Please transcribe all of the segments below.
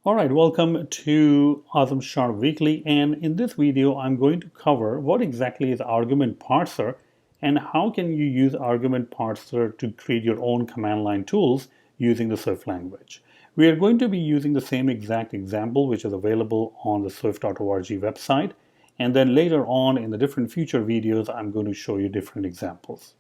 All right, welcome to Azam Sharp Weekly, and in this video I'm going to cover what exactly is Argument Parser and how can you use Argument Parser to create your own command line tools using the Swift language. We are going to be using the same exact example which is available on the swift.org website, and then later on in the different future videos I'm going to show you different examples.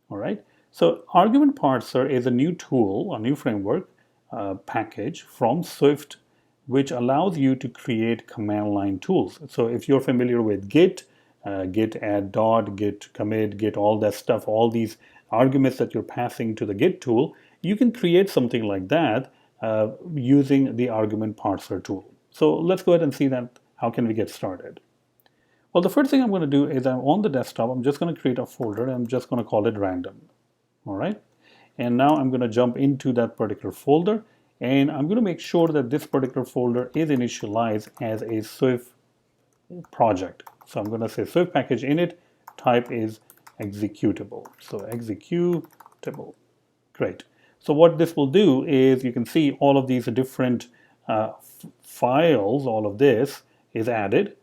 All right, so Argument Parser is a new tool, a new framework package from Swift, which allows you to create command line tools. So if you're familiar with Git, Git add dot, Git commit, Git all that stuff, all these arguments that you're passing to the Git tool, you can create something like that using the Argument Parser tool. So let's go ahead and see that. How can we get started? Well, the first thing I'm going to do is I'm on the desktop. I'm just going to create a folder. I'm just going to call it random. All right. And now I'm going to jump into that particular folder, and I'm going to make sure that this particular folder is initialized as a Swift project. So I'm going to say Swift package init, type is executable. So executable. Great. So what this will do is you can see all of these different files, all of this is added.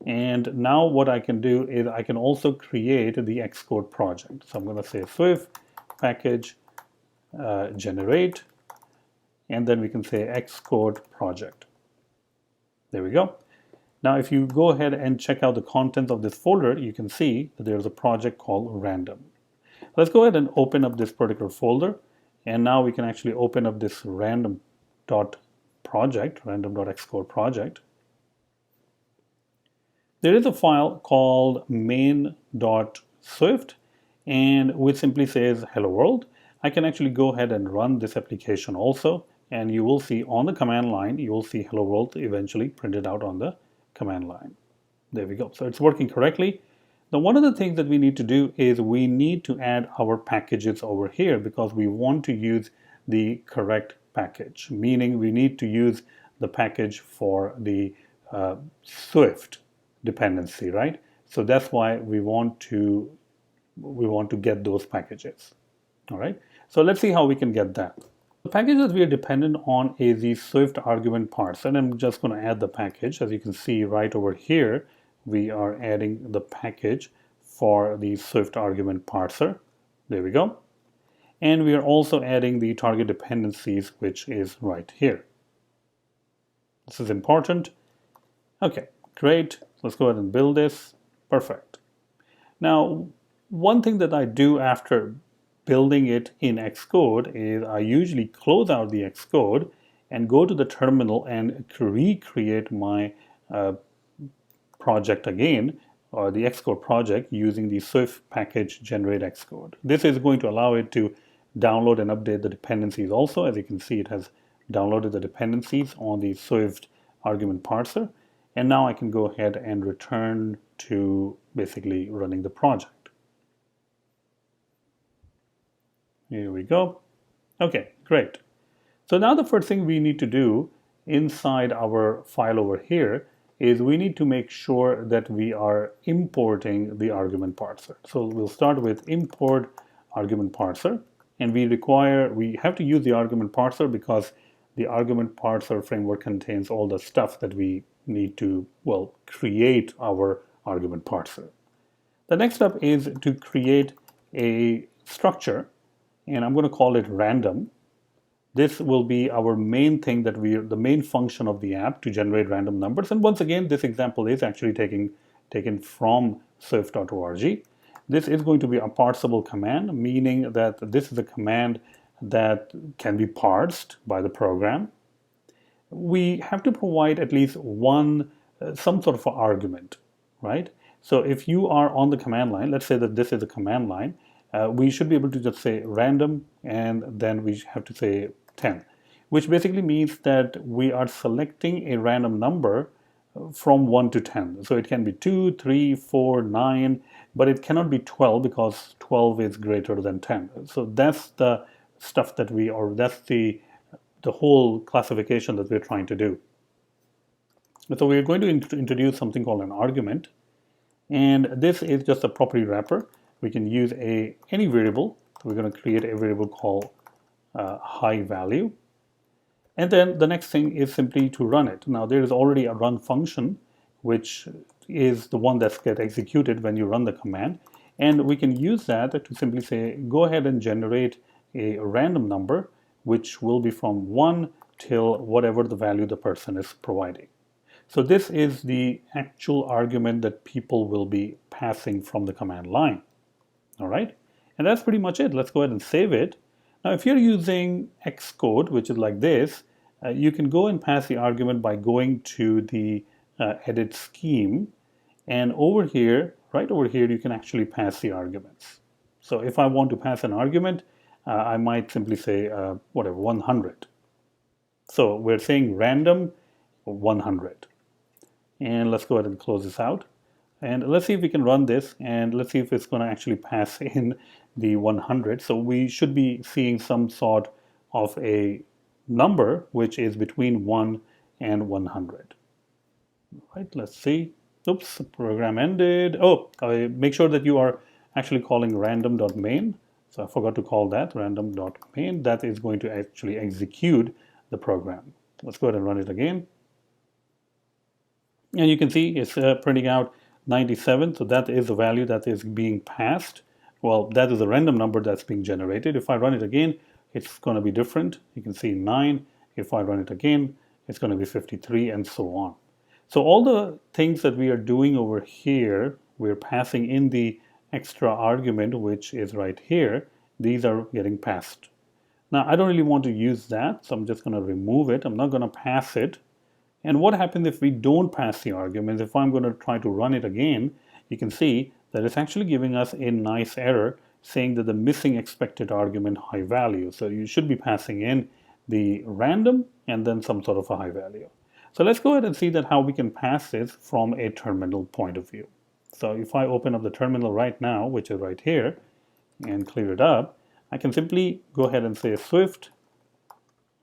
And now what I can do is I can also create the Xcode project. So I'm going to say Swift package generate, and then we can say Xcode project. There we go. Now if you go ahead and check out the contents of this folder, you can see that there's a project called random. Let's go ahead and open up this particular folder, and now we can actually open up this random.project, random.xcode project. There is a file called main.swift, and which simply says hello world. I can actually go ahead and run this application also, and you will see on the command line, you will see hello world eventually printed out on the command line. There we go. So it's working correctly. Now one of the things that we need to do is we need to add our packages over here because we want to use the correct package, meaning we need to use the package for the Swift dependency, right? So that's why we want to get those packages. All right, so let's see how we can get that. The package that we are dependent on is the Swift argument parser, and I'm just going to add the package. As you can see right over here, we are adding the package for the Swift argument parser. There we go. And we are also adding the target dependencies, which is right here. This is important. Okay, great. Let's go ahead and build this. Perfect. Now, one thing that I do after building it in Xcode is I usually close out the Xcode and go to the terminal and recreate my project again, or the Xcode project, using the Swift package generate Xcode. This is going to allow it to download and update the dependencies also. As you can see, it has downloaded the dependencies on the Swift argument parser. And now I can go ahead and return to basically running the project. Here we go. Okay, great. So now the first thing we need to do inside our file over here is we need to make sure that we are importing the argument parser. So we'll start with import argument parser, and we have to use the argument parser because the argument parser framework contains all the stuff that we need to, well, create our argument parser. The next step is to create a structure, and I'm going to call it random. This will be our main thing that the main function of the app to generate random numbers. And once again, this example is actually taken from swift.org. This is going to be a parsable command, meaning that this is a command that can be parsed by the program. We have to provide at least some sort of argument, right? So if you are on the command line, let's say that this is a command line, we should be able to just say random, and then we have to say 10, which basically means that we are selecting a random number from 1 to 10. So it can be 2, 3, 4, 9, but it cannot be 12 because 12 is greater than 10. So that's the stuff that that's the whole classification that we're trying to do. So we're going to introduce something called an argument, and this is just a property wrapper. We can use any variable. We're going to create a variable called high value, And then the next thing is simply to run it. Now there is already a run function, which is the one that's get executed when you run the command. And we can use that to simply say, go ahead and generate a random number, which will be from 1 till whatever the value the person is providing. So this is the actual argument that people will be passing from the command line. All right. And that's pretty much it. Let's go ahead and save it. Now, if you're using Xcode, which is like this, you can go and pass the argument by going to the edit scheme. And over here, right over here, you can actually pass the arguments. So if I want to pass an argument, I might simply say, whatever, 100. So we're saying random 100. And let's go ahead and close this out. And let's see if we can run this, and let's see if it's going to actually pass in the 100. So we should be seeing some sort of a number which is between 1 and 100. Right, let's see. Oops, the program ended. Oh, make sure that you are actually calling random.main. So I forgot to call that random.main. That is going to actually execute the program. Let's go ahead and run it again. And you can see it's printing out 97. So that is the value that is being passed. Well, that is a random number that's being generated. If I run it again, it's going to be different. You can see 9. If I run it again, it's going to be 53 and so on. So all the things that we are doing over here, we're passing in the extra argument, which is right here. These are getting passed. Now, I don't really want to use that, so I'm just going to remove it. I'm not going to pass it. And what happens if we don't pass the arguments? If I'm going to try to run it again, you can see that it's actually giving us a nice error saying that the missing expected argument high value. So you should be passing in the random and then some sort of a high value. So let's go ahead and see that how we can pass this from a terminal point of view. So if I open up the terminal right now, which is right here, and clear it up, I can simply go ahead and say Swift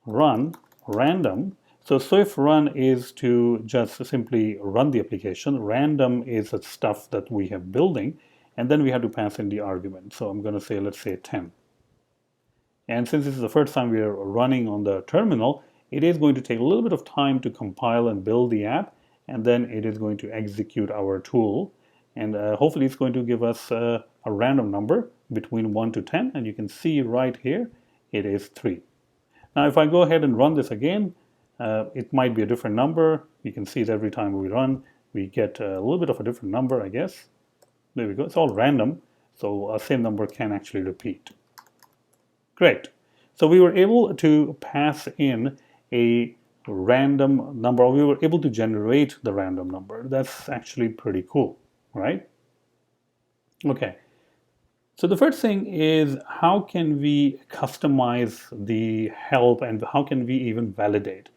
run random. So Swift run is to just simply run the application. Random is the stuff that we have building, and then we have to pass in the argument. So I'm going to say, let's say 10. And since this is the first time we are running on the terminal, it is going to take a little bit of time to compile and build the app, and then it is going to execute our tool. And hopefully it's going to give us a random number between 1 to 10, and you can see right here, it is 3. Now if I go ahead and run this again, it might be a different number. You can see that every time we run, we get a little bit of a different number, I guess. There we go. It's all random, so a same number can actually repeat. Great. So we were able to pass in a random number, or we were able to generate the random number. That's actually pretty cool, right? Okay. So the first thing is, how can we customize the help and how can we even validate?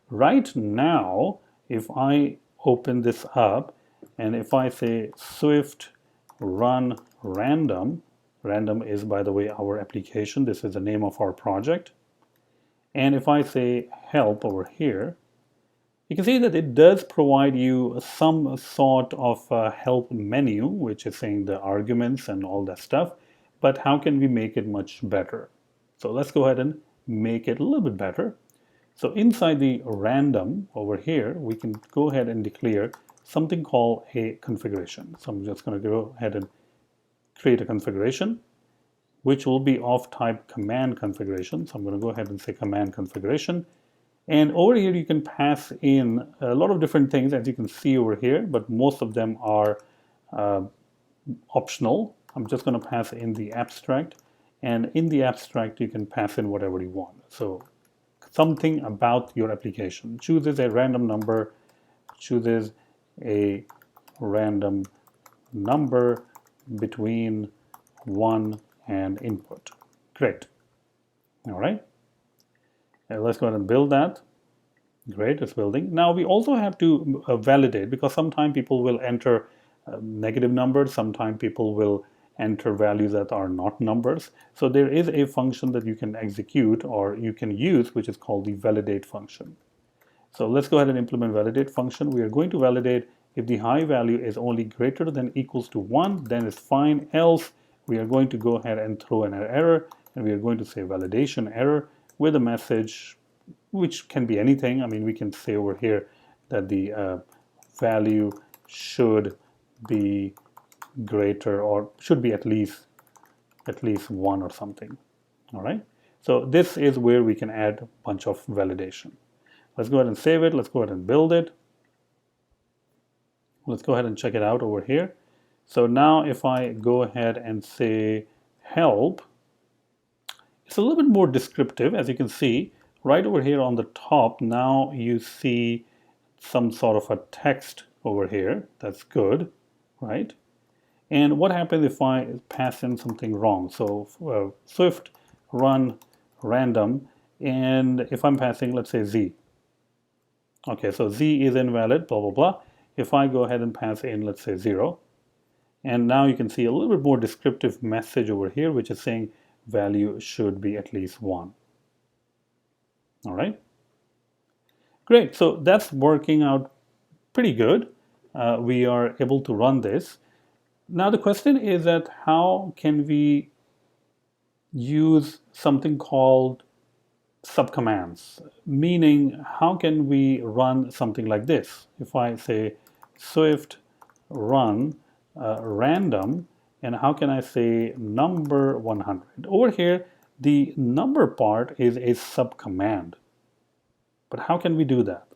Right now, if I open this up and if I say Swift run random, random is, by the way, our application. This is the name of our project. And if I say help over here, you can see that it does provide you some sort of help menu, which is saying the arguments and all that stuff. But how can we make it much better? So let's go ahead and make it a little bit better. So inside the random over here, we can go ahead and declare something called a configuration. So I'm just going to go ahead and create a configuration, which will be of type command configuration. So I'm going to go ahead and say command configuration. And over here, you can pass in a lot of different things, as you can see over here, but most of them are optional. I'm just going to pass in the abstract. And in the abstract, you can pass in whatever you want. So something about your application. Chooses a random number, chooses a random number between 1 and input. Great. All right. Let's go ahead and build that. Great, it's building. Now we also have to validate, because sometimes people will enter negative numbers, sometimes people will enter values that are not numbers. So there is a function that you can execute or you can use, which is called the validate function. So let's go ahead and implement validate function. We are going to validate if the high value is only greater than equals to 1, then it's fine. Else, we are going to go ahead and throw an error, and we are going to say validation error with a message which can be anything. I mean, we can say over here that the value should be greater, or should be at least 1 or something. All right. So this is where we can add a bunch of validation. Let's go ahead and save it. Let's go ahead and build it. Let's go ahead and check it out over here. So now if I go ahead and say help, it's a little bit more descriptive. As you can see right over here on the top, now you see some sort of a text over here. That's good, right? And what happens if I pass in something wrong? So Swift run random, and if I'm passing, let's say Z. Okay, so Z is invalid, blah, blah, blah. If I go ahead and pass in, let's say 0, and now you can see a little bit more descriptive message over here, which is saying value should be at least 1. All right. Great. So that's working out pretty good. We are able to run this. Now the question is that how can we use something called subcommands? Meaning, how can we run something like this? If I say Swift run random, and how can I say number 100? Over here, the number part is a subcommand. But how can we do that,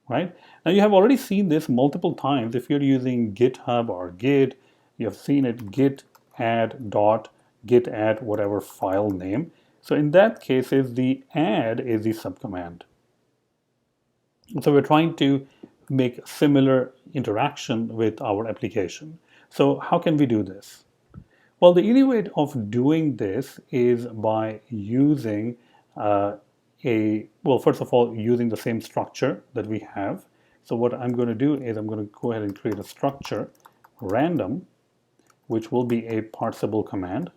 right? Now you have already seen this multiple times. If you're using GitHub or Git, you have seen it git add dot git add whatever file name. So in that case, the add is the subcommand. So we're trying to make similar interaction with our application. So how can we do this? Well, the easy way of doing this is by using first of all, using the same structure that we have. So what I'm going to do is I'm going to go ahead and create a structure, random, which will be a parsable command.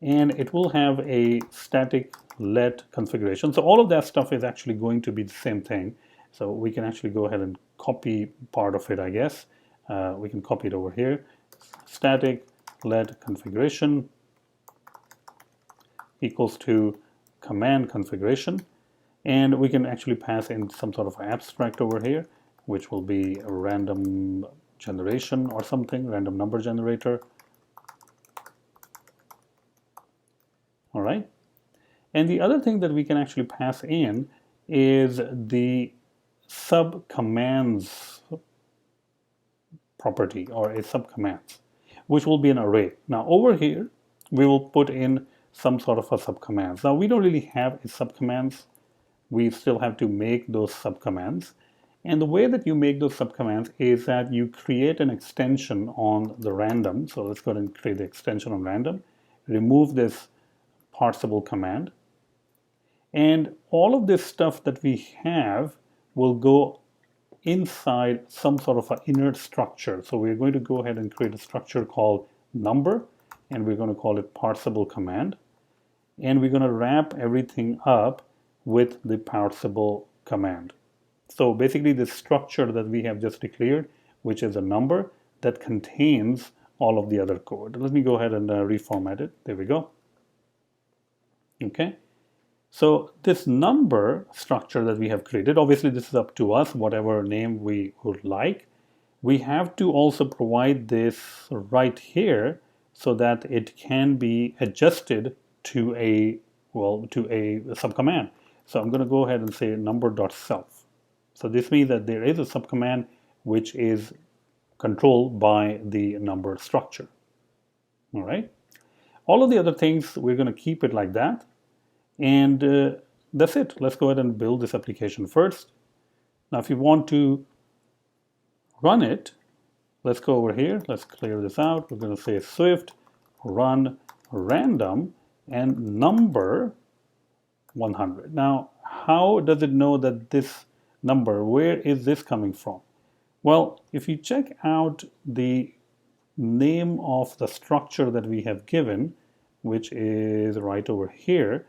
And it will have a static let configuration. So all of that stuff is actually going to be the same thing. So we can actually go ahead and copy part of it, I guess. We can copy it over here. Static let configuration equals to command configuration. And we can actually pass in some sort of abstract over here, which will be a random generation or something, random number generator. All right. And the other thing that we can actually pass in is the subcommands property, or a subcommands, which will be an array. Now over here, we will put in some sort of a subcommands. Now we don't really have a subcommands. We still have to make those subcommands. And the way that you make those subcommands is that you create an extension on the random. So let's go ahead and create the extension on random. Remove this parsable command, and all of this stuff that we have will go inside some sort of an inner structure. So we're going to go ahead and create a structure called number, and we're going to call it parsable command, and we're going to wrap everything up with the parsable command. So basically the structure that we have just declared, which is a number that contains all of the other code. Let me go ahead and reformat it. There we go. Okay, so this number structure that we have created, obviously this is up to us, whatever name we would like. We have to also provide this right here so that it can be adjusted to a subcommand. So I'm going to go ahead and say number.self. So this means that there is a subcommand which is controlled by the number structure. All right. All of the other things, we're going to keep it like that. And that's it. Let's go ahead and build this application first. Now, if you want to run it, let's go over here. Let's clear this out. We're going to say Swift run random and number 100. Now, how does it know that this number, where is this coming from? Well, if you check out the name of the structure that we have given, which is right over here,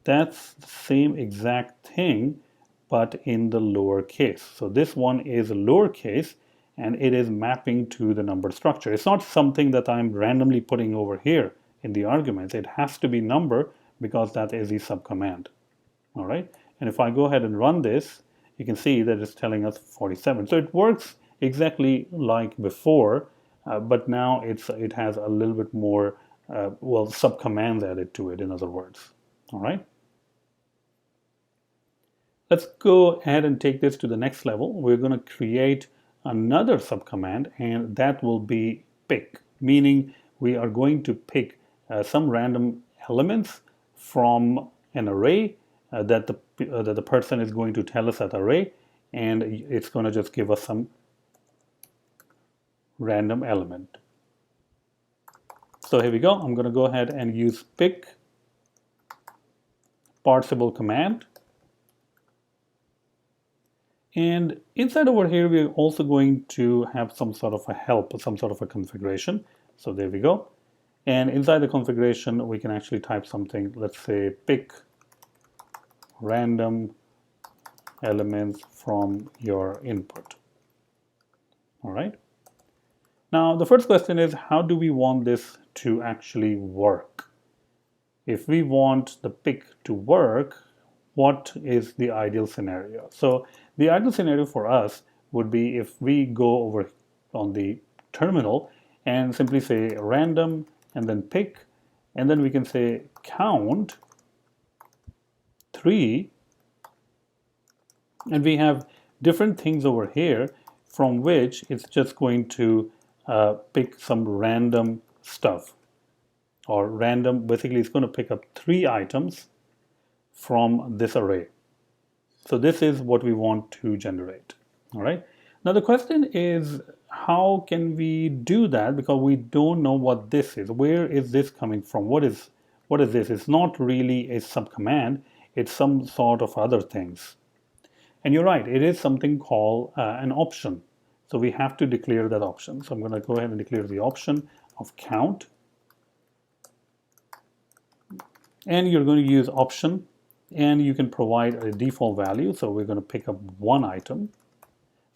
that's the same exact thing, but in the lowercase. So this one is lowercase, and it is mapping to the number structure. It's not something that I'm randomly putting over here in the arguments. It has to be number because that is the subcommand. All right. And if I go ahead and run this, you can see that it's telling us 47. So it works exactly like before, but now it has a little bit more, well, subcommands added to it, in other words. All right. Let's go ahead and take this to the next level. We're going to create another subcommand, and that will be pick, meaning we are going to pick some random elements from an array that the person is going to tell us that array, and it's going to just give us some random element. So here we go. I'm going to go ahead and use pick parsable command. And inside over here, we're also going to have some sort of a help, some sort of a configuration. So there we go. And inside the configuration, we can actually type something. Let's say pick random elements from your input. All right. Now, the first question is, how do we want this to actually work? If we want the pick to work, what is the ideal scenario? So the ideal scenario for us would be if we go over on the terminal and simply say random and then pick, and then we can say count 3, and we have different things over here from which it's just going to pick some random stuff, or random, basically it's going to pick up 3 items from this array. So this is what we want to generate. All right. Now the question is, how can we do that? Because we don't know what this is. Where is this coming from? What is this? It's not really a subcommand. It's some sort of other things. And you're right. It is something called an option. So we have to declare that option. So I'm going to go ahead and declare the option of count. And you're going to use option, and you can provide a default value. So we're going to pick up 1 item.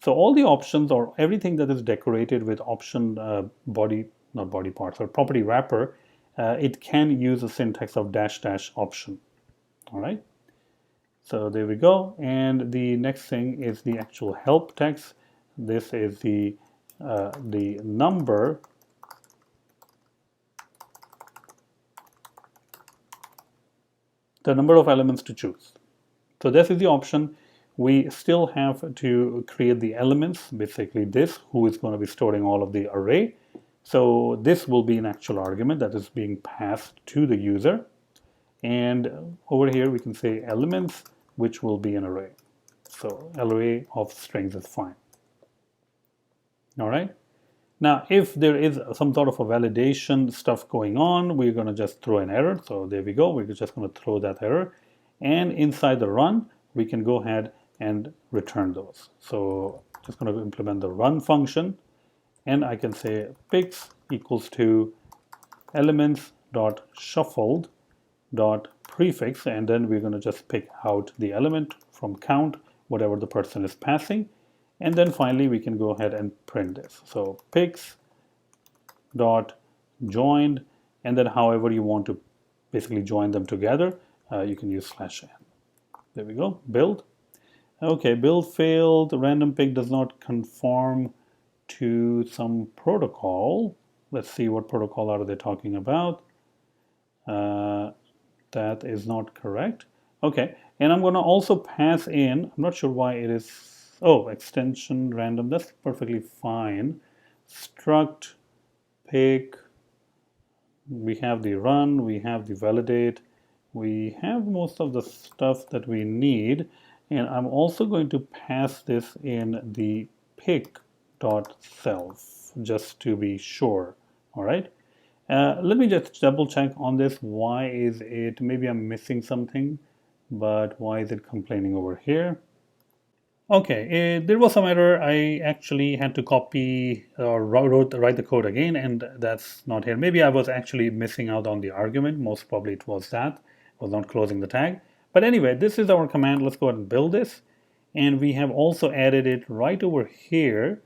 So all the options, or everything that is decorated with option not body parts, or property wrapper, it can use a syntax of -- option. All right. So there we go. And the next thing is the actual help text. This is the number of elements to choose. So this is the option. We still have to create the elements, basically this, who is going to be storing all of the array. So this will be an actual argument that is being passed to the user. And over here we can say elements, which will be an array. So array of strings is fine. All right. Now, if there is some sort of a validation stuff going on, we're going to just throw an error. So there we go. We're just going to throw that error. And inside the run, we can go ahead and return those. So just going to implement the run function. And I can say picks equals to elements.shuffled.prefix. And then we're going to just pick out the element from count, whatever the person is passing. And then finally, we can go ahead and print this. So picks dot joined, and then however you want to basically join them together, you can use /n. There we go. Build. Okay, build failed. Random pick does not conform to some protocol. Let's see what protocol are they talking about. That is not correct. Okay, and I'm going to also pass in. I'm not sure why it is. Oh, extension random, that's perfectly fine. Struct, pick, we have the run, we have the validate, we have most of the stuff that we need. And I'm also going to pass this in the pick.self, just to be sure. All right. Let me just double check on this. Why is it, maybe I'm missing something, but why is it complaining over here? Okay, there was some error. I actually had to copy or write the code again, and that's not here. Maybe I was actually missing out on the argument. Most probably it was that. I was not closing the tag. But anyway, this is our command. Let's go ahead and build this. And we have also added it right over here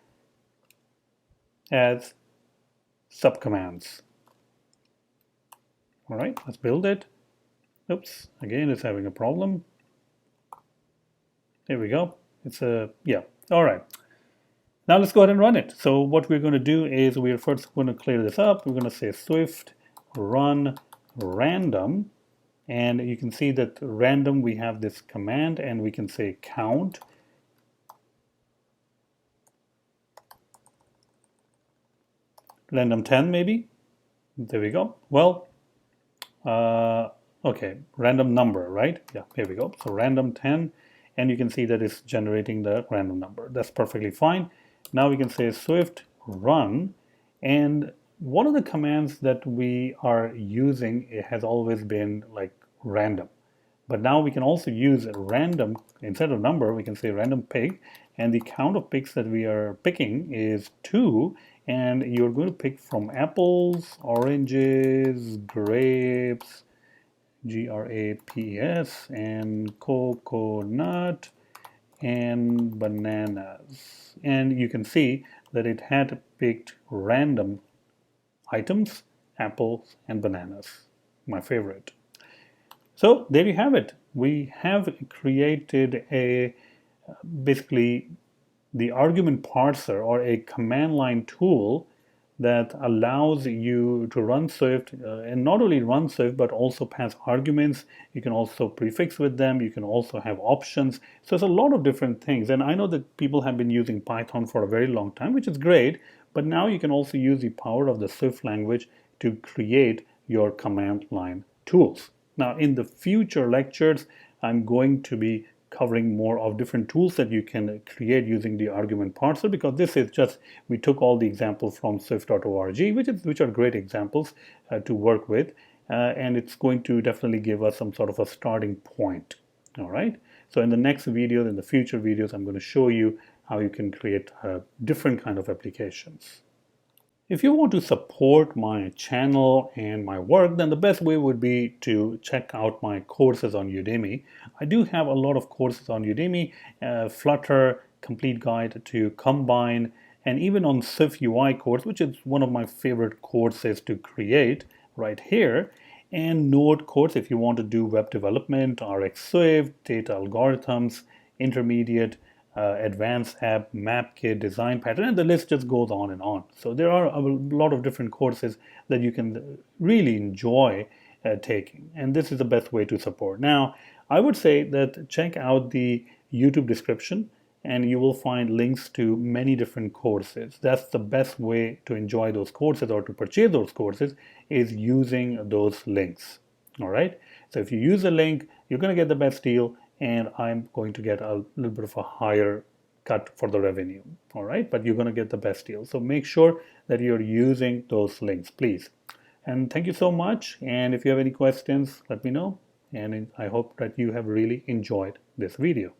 as subcommands. All right, let's build it. Oops, again, it's having a problem. There we go. It's a, yeah. All right. Now let's go ahead and run it. So what we're going to do is we're first going to clear this up. We're going to say Swift run random. And you can see that random, we have this command and we can say count. Random 10 maybe. There we go. Well, okay, random number, right? Yeah, here we go. So random 10, and you can see that it's generating the random number. That's perfectly fine. Now we can say Swift run, and one of the commands that we are using, it has always been like random. But now we can also use random, instead of number, we can say random pig, and the count of pigs that we are picking is 2, and you're going to pick from apples, oranges, grapes, grapes, and coconut, and bananas. And you can see that it had picked random items, apples, and bananas, my favorite. So there you have it. We have created a basically the argument parser or a command line tool that allows you to run Swift and not only run Swift but also pass arguments. You can also prefix with them. You can also have options. So it's a lot of different things. And I know that people have been using Python for a very long time, which is great. But now you can also use the power of the Swift language to create your command line tools. Now, in the future lectures, I'm going to be covering more of different tools that you can create using the argument parser, because this is just, we took all the examples from swift.org, which are great examples to work with, and it's going to definitely give us some sort of a starting point. All right. So in the next video, in the future videos, I'm going to show you how you can create different kind of applications. If you want to support my channel and my work, then the best way would be to check out my courses on Udemy. I do have a lot of courses on Udemy, Flutter, Complete Guide to Combine, and even on SwiftUI course, which is one of my favorite courses to create right here, and Node course if you want to do web development, RxSwift, data algorithms, intermediate, advanced app, MapKit, design pattern, and the list just goes on and on. So there are a lot of different courses that you can really enjoy taking, and this is the best way to support. Now, I would say that check out the YouTube description and you will find links to many different courses. That's the best way to enjoy those courses or to purchase those courses, is using those links. All right. So if you use a link, you're going to get the best deal, and I'm going to get a little bit of a higher cut for the revenue. All right. But you're going to get the best deal. So make sure that you're using those links, please. And thank you so much. And if you have any questions, let me know. And I hope that you have really enjoyed this video.